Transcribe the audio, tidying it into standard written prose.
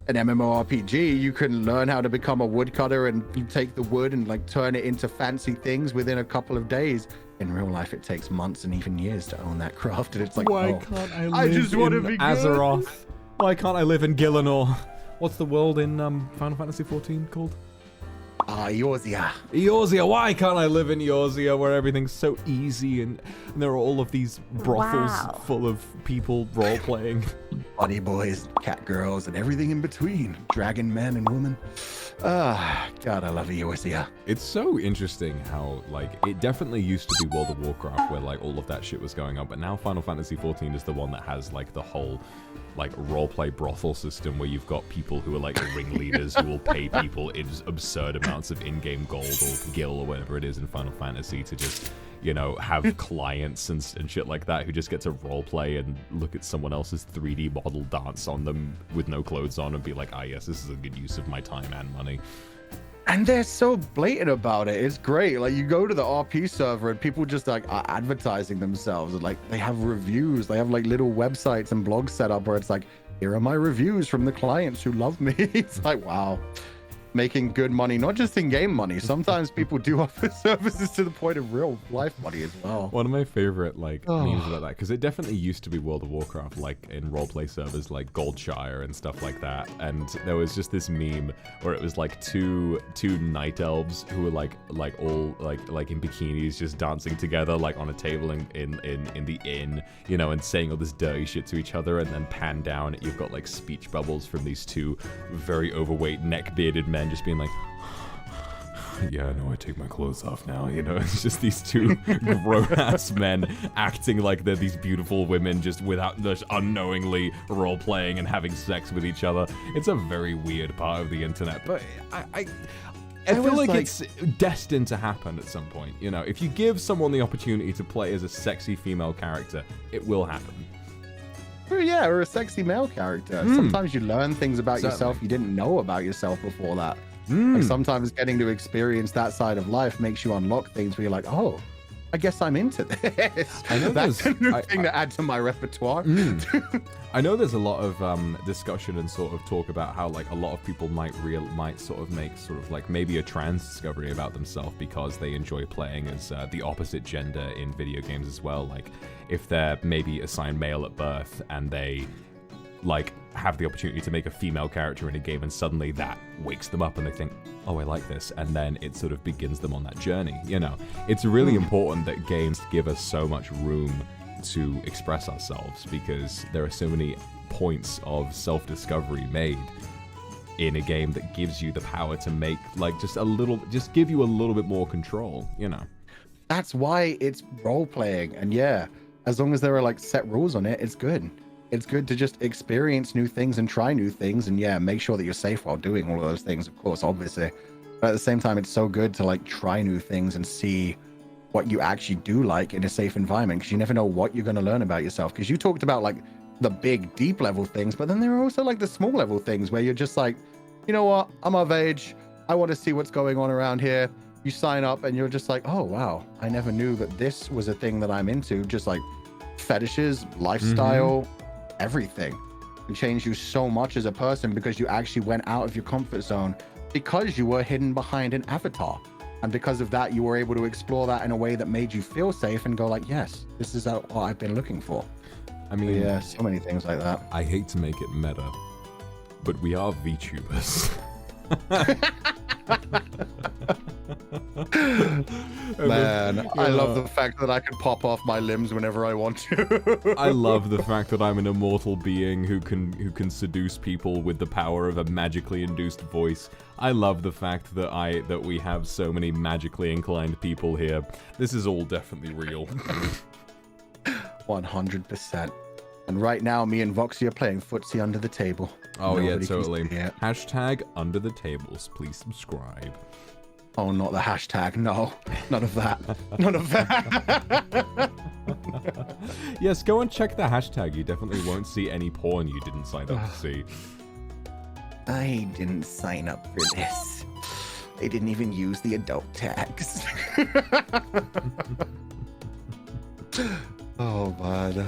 an MMORPG, you can learn how to become a woodcutter and you take the wood and like turn it into fancy things within a couple of days. In real life, it takes months and even years to own that craft, and it's like, why oh, can't I I live just want to in be Azeroth? good. Why can't I live in Gielinor? What's the world in Final Fantasy XIV called? Eorzea. Eorzea. Why can't I live in Eorzea where everything's so easy and there are all of these brothels full of people role-playing? Bunny boys, cat girls, and everything in between. Dragon men and women. God, I love Eorzea. It's so interesting how, like, it definitely used to be World of Warcraft where, like, all of that shit was going on, but now Final Fantasy XIV is the one that has, like, the whole, like, roleplay brothel system where you've got people who are, like, ringleaders who will pay people in absurd amounts of in-game gold or gil or whatever it is in Final Fantasy to just, you know, have clients and shit like that who just get to roleplay and look at someone else's 3D model dance on them with no clothes on and be like, ah, yes, this is a good use of my time and money. And they're so blatant about it. It's great. Like, you go to the RP server and people just like are advertising themselves. And, like, they have reviews. They have like little websites and blogs set up where it's like, here are my reviews from the clients who love me. It's like, wow. Making good money, not just in-game money. Sometimes people do offer services to the point of real life money as well. One of my favorite like memes about that, because it definitely used to be World of Warcraft, like in roleplay servers like Goldshire and stuff like that. And there was just this meme where it was like two night elves who were like all like in bikinis just dancing together like on a table in the inn, you know, and saying all this dirty shit to each other, and then pan down, you've got like speech bubbles from these two very overweight neck-bearded men just being like, yeah, no, I take my clothes off now, you know. It's just these two grown-ass men acting like they're these beautiful women just without, just unknowingly role-playing and having sex with each other. It's a very weird part of the internet, but I feel like it's destined to happen at some point, you know. If you give someone the opportunity to play as a sexy female character, it will happen. Or, yeah, or a sexy male character. Sometimes you learn things about yourself you didn't know about yourself before that. Like, sometimes getting to experience that side of life makes you unlock things where you're like, oh, I guess I'm into this. I know that's a new thing to add to my repertoire. I know there's a lot of discussion and sort of talk about how like a lot of people might sort of make sort of like maybe a trans discovery about themselves because they enjoy playing as the opposite gender in video games as well. Like if they're maybe assigned male at birth and they like have the opportunity to make a female character in a game and suddenly that wakes them up and they think, oh, I like this, and then it sort of begins them on that journey, you know. It's really important that games give us so much room to express ourselves because there are so many points of self-discovery made in a game that gives you the power to make like just give you a little bit more control, you know. That's why it's role-playing, and yeah, as long as there are like set rules on it, it's good. It's good to just experience new things and try new things, and yeah, make sure that you're safe while doing all of those things, of course, obviously. But at the same time, it's so good to like try new things and see what you actually do like in a safe environment, because you never know what you're going to learn about yourself. Because you talked about like the big deep level things, but then there are also like the small level things where you're just like, you know what, I'm of age, I want to see what's going on around here. You sign up and you're just like, oh wow, I never knew that this was a thing that I'm into. Just like fetishes, lifestyle, everything. It changed you so much as a person because you actually went out of your comfort zone because you were hidden behind an avatar. And because of that, you were able to explore that in a way that made you feel safe and go like, yes, this is what I've been looking for. I mean, yeah, so many things like that. I hate to make it meta, but we are VTubers. Man, I love the fact that I can pop off my limbs whenever I want to. I love the fact that I'm an immortal being who can seduce people with the power of a magically induced voice. I love the fact that we have so many magically inclined people here. This is all definitely real. 100%. And right now, me and Voxy are playing footsie under the table. Oh yeah, totally. Hashtag under the tables. Please subscribe. Oh, not the hashtag. No, none of that. None of that. Yes, go and check the hashtag. You definitely won't see any porn you didn't sign up to see. I didn't sign up for this. They didn't even use the adult tags. Oh, man.